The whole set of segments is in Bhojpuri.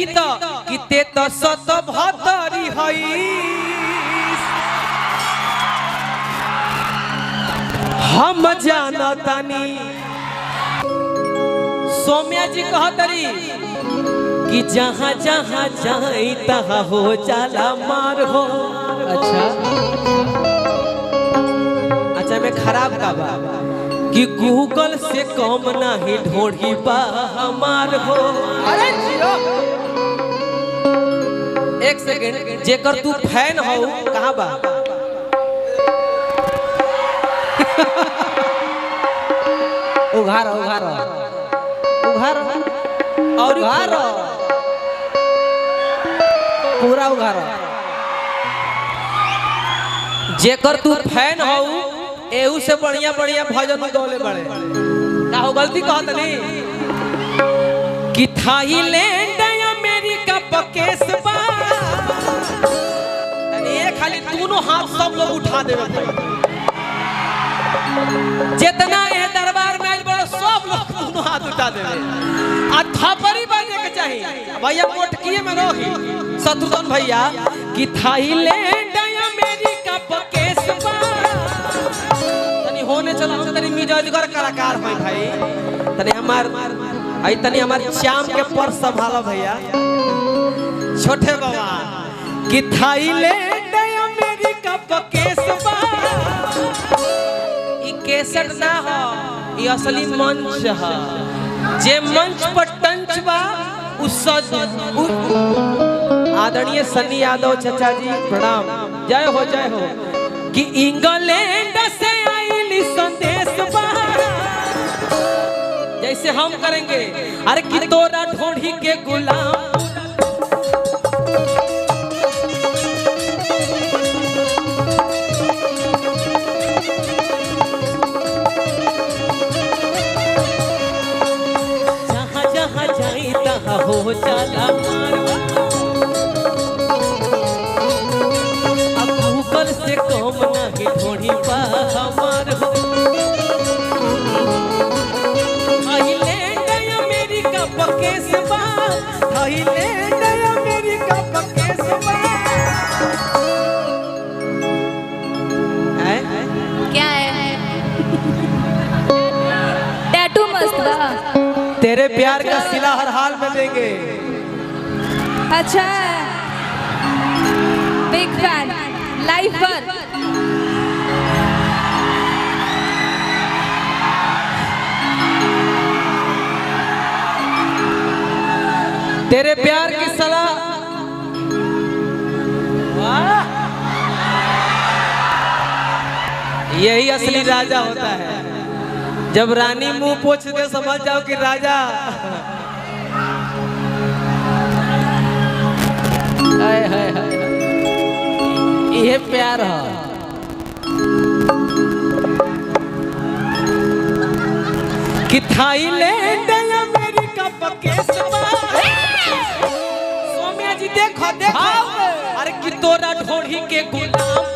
गीत किते तो सत भतरी हई हम जानतानी। सौम्या जी कहतरी कि जहाँ जहाँ जाई तहाँ हो जाला मार हो। अच्छा मैं खराब का बा कि गूगल से कम नहीं ढोढ़ी बा हमार हो। अरे एक सेकंड, जेकर तू फैन हो कहाँ बा? उघार उघार उघार और उघार पूरा उघार। जेकर तू फैन हो एहू से बढ़िया बढ़िया भजन गौले बड़े का हो। गलती कहत नहीं कि थाईलैंड अमेरिका पकेस बा ये खाली दोनों हाथ सब लोग उठा देवे भाई। जितना ये दरबार में आज बड़ा सब लोग दोनों हाथ उठा देवे आ थपड़ी बजे के चाहिए भैया। मोटकिए में रही शत्रुघ्न भैया कि थाईलैंड अमेरिका पकेस बा तनी होने चलो तनी मिजाजगर कलाकार है भाई। तनी हमार श्याम के पर्स संभालो भैया छोटे बाबा कि थाईलैंड अमेरिका पकेस बा। ई केसट ना हो ई असली मंच है। जे मंच पर टंच बा उस आदरणीय सन्नी यादव चाचा जी प्रणाम जय हो कि इंग्लैंड से आईली संदेश बा जैसे हम करेंगे। अरे कि तोरा ढोढ़ी के गुलाम जहाँ जहाँ जाई तहाँ हो जाला मारवा। से कम नहीं ढोढ़ी बा हमार हो। थाईलैंड अमेरिका पकेस बा थाईलैंड अमेरिका पकेस बा। क्या है? टैटू मस्त बा। तेरे प्यार का सिला हर हाल में देंगे। अच्छा बिग फैन लाइव पर। तेरे प्यार की सलाह यही असली राजा होता है। जब रानी मुंह पोछ दे समझ जाओ कि राजा। हाय हाय हाय ये प्यार है। कि थाईलैंड अमेरिका पकेस बा। सौम्या जी देखो देखो अरे कि तोरा ढोढ़ी के गुलाम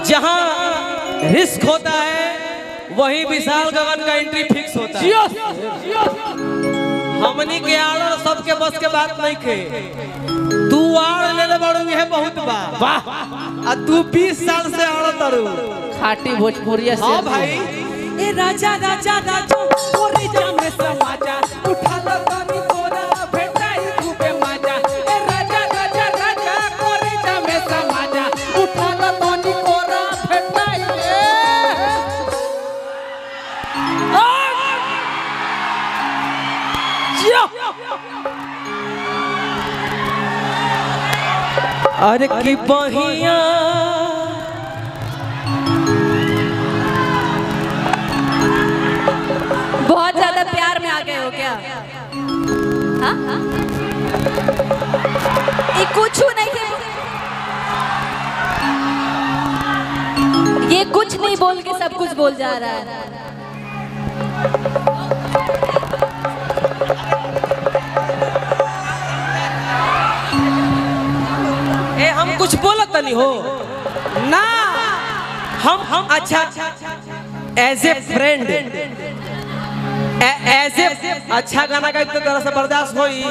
जहां रिस्क होता है वहीं विशाल गगन का एंट्री फिक्स होता है। हमनी के आड़ सबके बस के बात नहीं खे। तू आड़ ले बड़ू है बहुत वाह आ तू 20 साल से आड़ तरू खाटी भोजपुरिया से। हाँ भाई ए राजा राजा राजा तोरे जाम में समाजा उठा लो तनी तोरा भेटाई खूबे मजा। ए राजा राजा राजा तोरे जाम में समाजा उठा लो तनी तोरा भेटाई। अरे की बहिया बहुत ज्यादा प्यार में आ गए हो क्या? हाँ? ये कुछ नहीं थे, ये कुछ नहीं बोल के सब कुछ बोल जा रहा है। ए हम कुछ बोलत नहीं हो ना, हम अच्छा as a friend, as a अच्छा गाना का इतना तरह से बर्दाश्त होई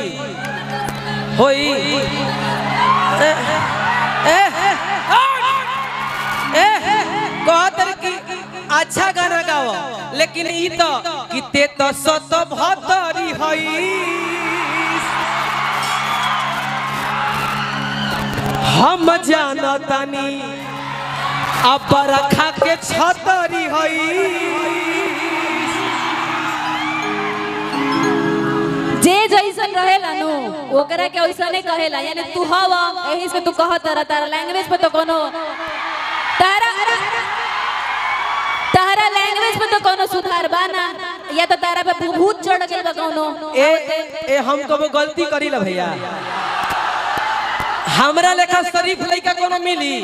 कहतर कि अच्छा गाना गाओ, लेकिन ई तो किते तो सत भतरी हई, हम जानतानी अब रखा के छतरी हई। जे जैसन रहेला नु ओकरा के वैसा नहीं कहेला, यानी तू हवा यही से तू कहत रहा, तारा लैंग्वेज पे तो कोनो तारा लैंग्वेज पे तो कोनो सुधार बाना, या तो तारा पे भूत चढ़ गेल बा कोनो। ए हम कबो गलती करी ला भैया, हमरा लेखा शरीफ लइका कोनो मिली?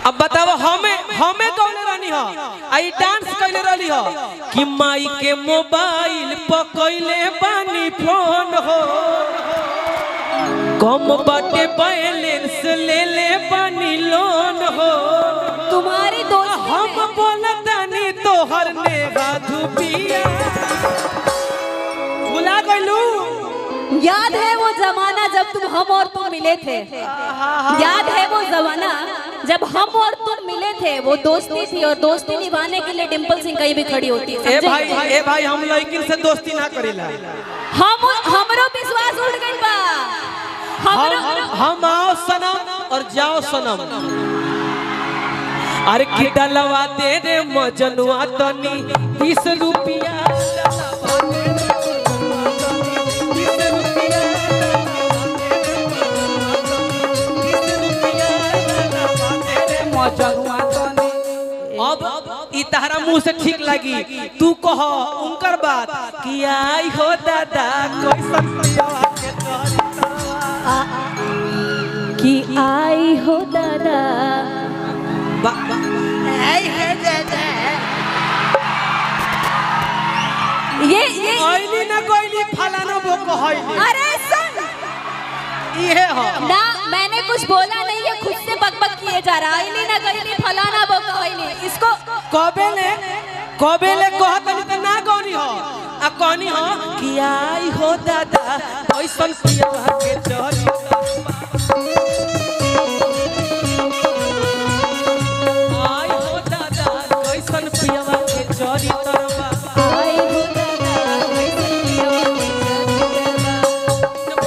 अब बताओ हमें कौन रानी हो आई डांस कैले रहली हो कि माई के मोबाइल पकइले बानी फोन हो, कम बाटे बैलेंस ले ले बानी लोन हो, तुम्हारी दोस्त हम बोलतानी तोहर नेगा धुपिया भुला गइलू। याद है वो जमाना जब हम और तुम मिले थे? याद है वो जमाना जब हम और तुम मिले थे? वो दोस्ती थी और दोस्ती निभाने के लिए डिम्पल सिंह कहीं भी खड़ी होती है। ए भाई हम लड़किन से दोस्ती ना करेला, हमरो विश्वास उड़ गइल बा। हम आओ सनम और जाओ सनम, अरे की डलवा दे रे मजनुआ तनी 20 रुपया अब ई तहरा मुंह से ठीक लगी, तू कह उनकर बात कि आई हो दादा कैसन पियवा के कि आई हो दादा आई है दादा, ये आईली ना कोईली फलाना वो कहइली। अरे सुन, ये हो ना मैंने कुछ बोला नहीं है, खुद से बकबक किए जा रहा है। ना गईली फलाना वो कहइली, इसको कबेले कहतनी त ना गौनी हो, आ कहनी हो कि आई हो दादा कैसन पियवा के चली, आई हो दादा कैसन पियवा के चली तरवा, आई हो दादा कैसन पियवा के चली तरवा,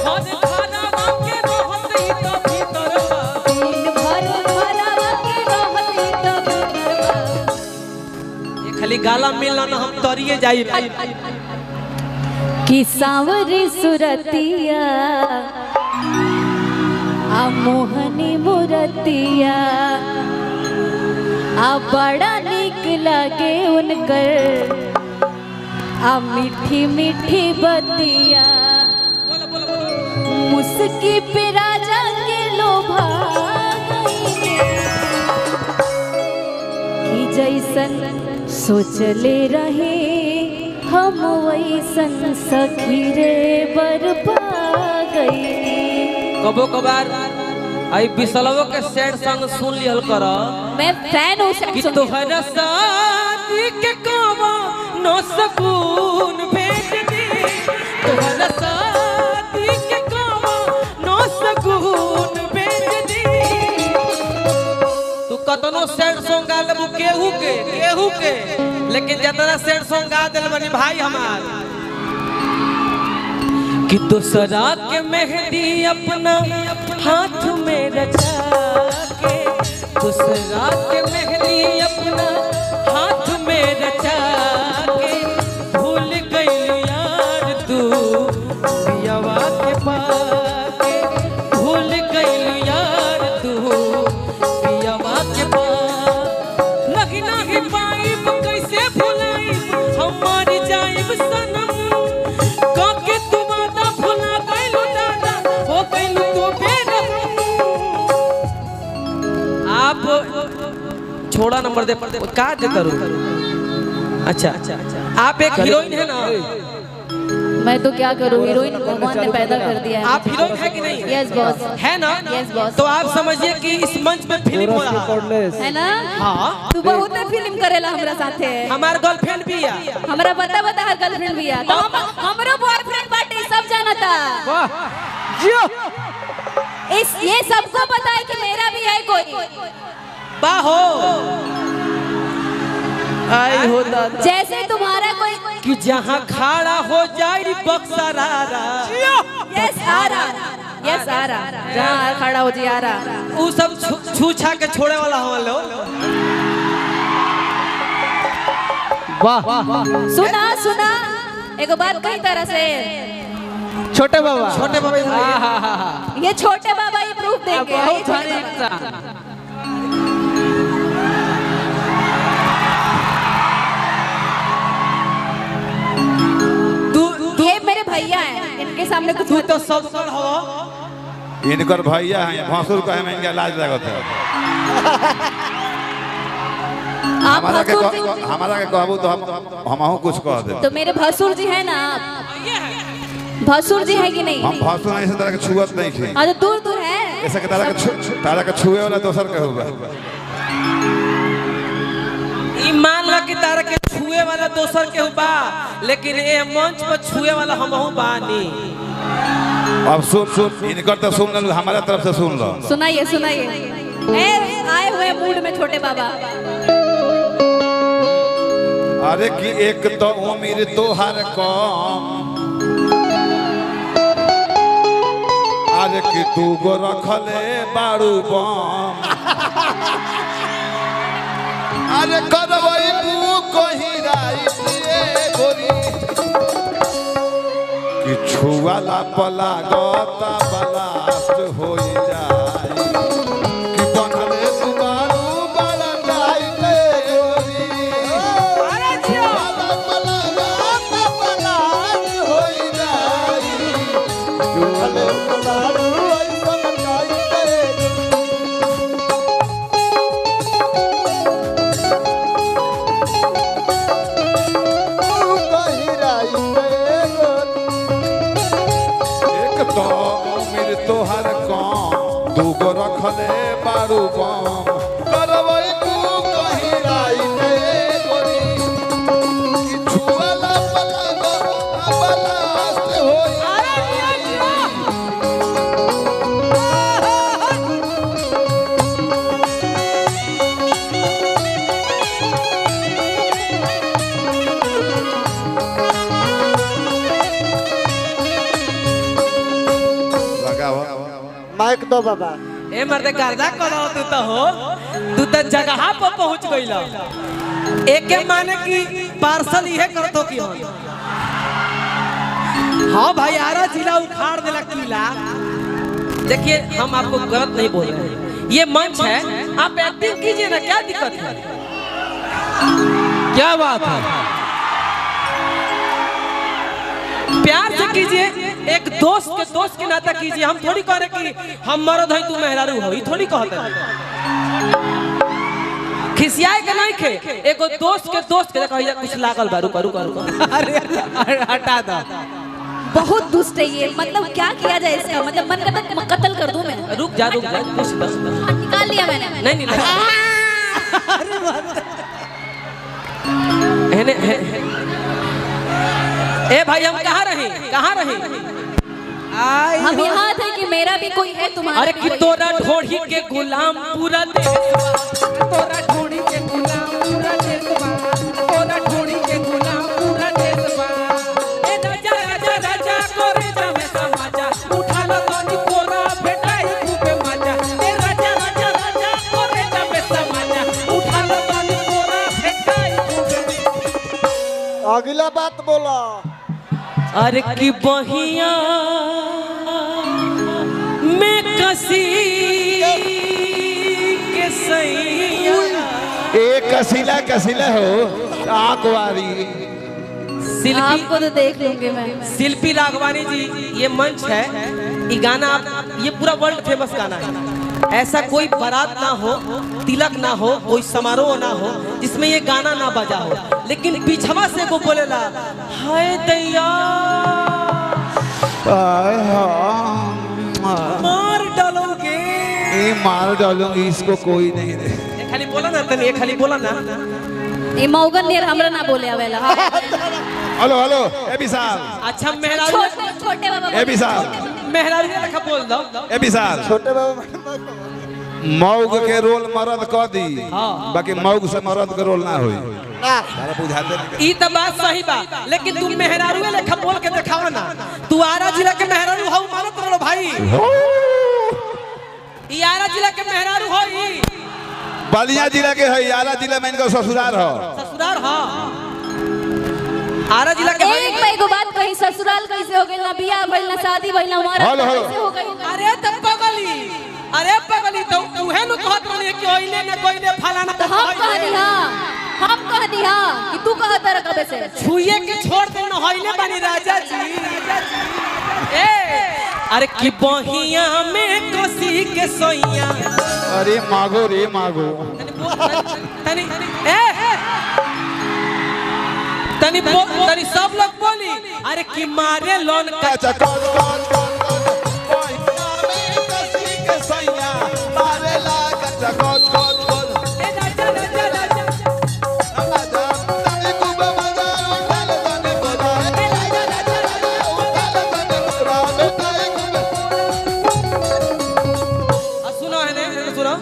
भद खाना के रहत ही त भीतरवा, दिन भर भरावा के रहती तो भीतरवा। ये खाली गाला मिलन हम तरिए जाई कि सावरी सुरतिया आ मोहनी मुरतिया आ बड़ा निक लागे उनकर आ मीठी मीठी बतिया, मुस्की पे राजा के लोभा कि जैसन सोचले रहे हम वैसन सखी रे बरपा गई। कबो कबार आई बिसलवो के सैड सॉन्ग सुन लिहल कर, मैं फैन हूँ कि तोहरा शादी के कावा नो सकून भेज दी, तोहरा शादी के कावा नो सकून भेज दी। तू कतनो सैड सॉन्ग गा लेबू केहू के लेकिन जितना सैड सॉन्ग गा दिल बनी भाई हमार कि दूसरा के मेहंदी अपना हाथ में रचा के, दूसरा के मेहंदी अपना हाथ में रचा के, भूल गई यार तू पियवा के पाके, भूल गई यार तू पियवा के पास, लगी नहीं पाइब कैसे छोड़ा नंबर दे का दे करूँ। अच्छा आप एक हीरोइन है ना? मैं तो क्या करूँ, हीरोइन भगवान ने पैदा कर दिया है। आप हीरोइन है कि नहीं? Yes boss. है ना? Yes boss. तो आप समझिए कि इस मंच पे फिल्म हो रहा है ना? हाँ। तू बहुत फिल्म करेला हमरा साथे। हमार गर्लफ्रेंड भी है। हमरा बता हर गर्लफ्रेंड भी है। तो हमरो बॉयफ्रेंड बाटे सब जानता। ये सबको पता है कि मेरा भी है कोई। बाहो आई हो दादा। जैसे तुम्हारा कोई कि जहाँ खड़ा हो जाए बक्सरारा। यस आरा, यस आरा, जहाँ खड़ा हो जी आरा। वो सब छूछा के छोड़े वाला हम लोग। वाह सुना एक बात कई तरह से। छोटे बाबा ये छोटे बाबा ये प्रूफ देंगे। ये मेरे भैया हैं, इनके सामने कुछ तू तो सब कर हो। इनकर भैया है भसुर का है, इनका लाज लगत है। हमारा के कहबू तो हम कुछ कह दे। तो मेरे भसुर जी है ना, भसुर जी है कि नहीं? हम भसुर नहीं से तरह के छुअत नहीं थे। हाँ तो दूर है। ऐसा के तारा के छुए वाला दोसर के होगा। मान ला कि तारा के छुए वाला दोसर के बा, लेकिन ये मंच पर छुए वाला हम बानी। अब सुन इनकर तो सुन लो, हमारे तरफ से सुन लो। सुनाइए आए हुए मूड में छोटे बाबा। अरे कि एक तो उम्र तोहर कम, अरे कि तू गो रखले बारू बम। अरे करवई तू कहीं राई गोरी कि छुआला पला गता बलास्ट हो जाए कि बनले दुबारू बड़ा जाई गोरी। अरे छुआला पला गता बलास्ट हो जाए छुआले दुबारू ऐसा जाई। तो मेरे तोहर कम दूगो रखले बारू बम। करवई तू कहीं राई गोरी कि छुआला पला बलास्ट हो। माइक दो बाबा। ए मर्दे गर्दा करो तू तो जगह पर पहुंच गईला। एक माने कि पार्सल ये कर दो कि हाँ भाई आरा जिला उखाड़ देला किला। देखिए हम आपको गलत नहीं बोल रहे हैं, ये मंच है, आप एक्टिंग कीजिए ना, क्या दिक्कत है? क्या बात है? प्यार से कीजिए, एक दोस्त के नाता कीजिए। हम थोड़ी कह रहे कि हम मर्द है तू मेहरारू हो, ये थोड़ी कहते हैं। खिसियाए के नहीं खे, एगो दोस्त के देखो कुछ लागल बा, रुको अरे हटा दो। बहुत दुष्ट है ये। मतलब क्या किया जाए इसका? मतलब मन करता कत्ल कर दूं मैं। रुक जा कुछ निकाल लिया मैंने। नहीं ए भाई हम कहाँ रहे? हम यहाँ थे कि मेरा भी कोई है तुम्हारा। अरे कि तोरा ढोढ़ी के गुलाम पूरा देश, तोरा ढोढ़ी के गुलाम पूरा देश, तोरा ढोढ़ी के गुलाम पूरा देश। ए राजा कोरे जामे समाजा, उठा लो तोनी कोरा भेटाई खूबे मजा। ए राजा कोरे जामे समाजा, उठा लो तोनी कोरा भेटाई खूबे। अगला बात बोला। अरे की बहिया में कसी के सैया। एक कसीला हो आंकवारी। आपको तो देख लूंगी मैं। शिल्पी राघवानी जी, ये मंच है, ये गाना आप, ये पूरा वर्ल्ड फेमस गाना है। ऐसा कोई बारात ना हो, तिलक ना हो, कोई समारोह ना हो जिसमें ये गाना ना बजा हो, लेकिन पीछवा से वो बोलेला हाय दैया मार डालोगे। ये मार डालूंगी इसको कोई नहीं दे। ये खाली बोला ना तनी, ये खाली बोला ना। ए मौगन नियर हमरा ना बोले आवेला। हेलो हेलो ए विशाल। अच्छा मेहरारू छोटे छोटे बाबा ए विशाल। मेहरारू ने रखा बोल दो। ए विशाल। छोटे बाबा मौग के रोल मर्द कर दी, हाँ। बाकी मौग से मर्द के रोल ना होई। ना तारा बुझाते नहीं। ई तो बात सही बा, लेकिन तू मेहरारू लेखा बोल के दिखावा ना। तू आरा जिला के मेहरारू हो मानत रहो भाई। ई आरा जिला के मेहरारू हो ई बलिया जिला के है, आरा जिला में इनका ससुराल हो। ससुराल हो। आरा जिला के एक भाई को बात कही, ससुराल कैसे हो गइल ना, बियाह भइल ना, शादी भइल ना, हमारा हेलो, हेलो। कैसे हो गइल। अरे तब पगली, अरे पगली तो उहे नु कहत रही कि ओइले न कोइले फलाना। तो हम कहनी हां कि तू कहत रह कबे से। छुए के छोड़ दे न होइले बनी राजा जी। ए अरे कि बहिया में कोसी के सोइया। अरे मागो रे मागो। तनी तनी सब लोग बोली अरे कि मारे लोन का अच्छा कौन कौन कौन कौन में कसी के सैया मारे ला कच्चा कौन कौन कौन सुनो है ने सुनो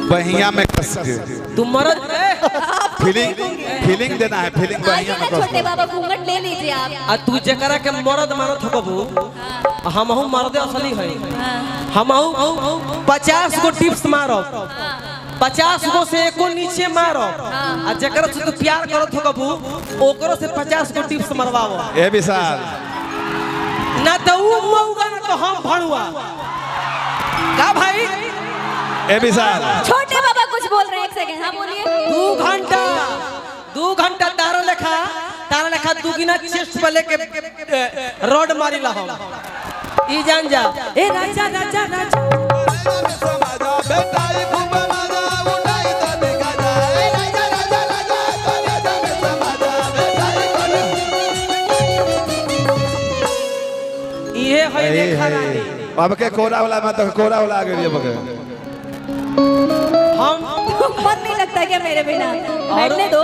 बहिया में कस के तुम मरद फीलिंग देना है, फीलिंग बहिया में कस छोटे के। बाबा घूंघट ले लीजिए आप। आ तू जकरा के मरद मानत हो बबू, हमहू मर्दे असली है। हमहू 50 गो टिप्स मारब, 50 गो से एको नीचे मारब। आ जकरा से तू प्यार करत हो बबू, ओकरो से 50 गो टिप्स मरवाओ। ए विशाल ना तो ऊ मौगा ना तो हम भणुआ का भाई। ए विशाल छोटे बाबा कुछ बोल रहे हैं, एक सेकंड। हाँ बोलिए। 2 घंटा तारा लेखा तू गिना चेस्ट पे लेके रोड मारी ला हम ई जान जा। ए राजा राजा राजा ये है देखा रानी। अब के कोरा वाला में तो कोरा वाला आ गई बगे। हम मन नहीं लगता क्या मेरे बिना? बैठने दो।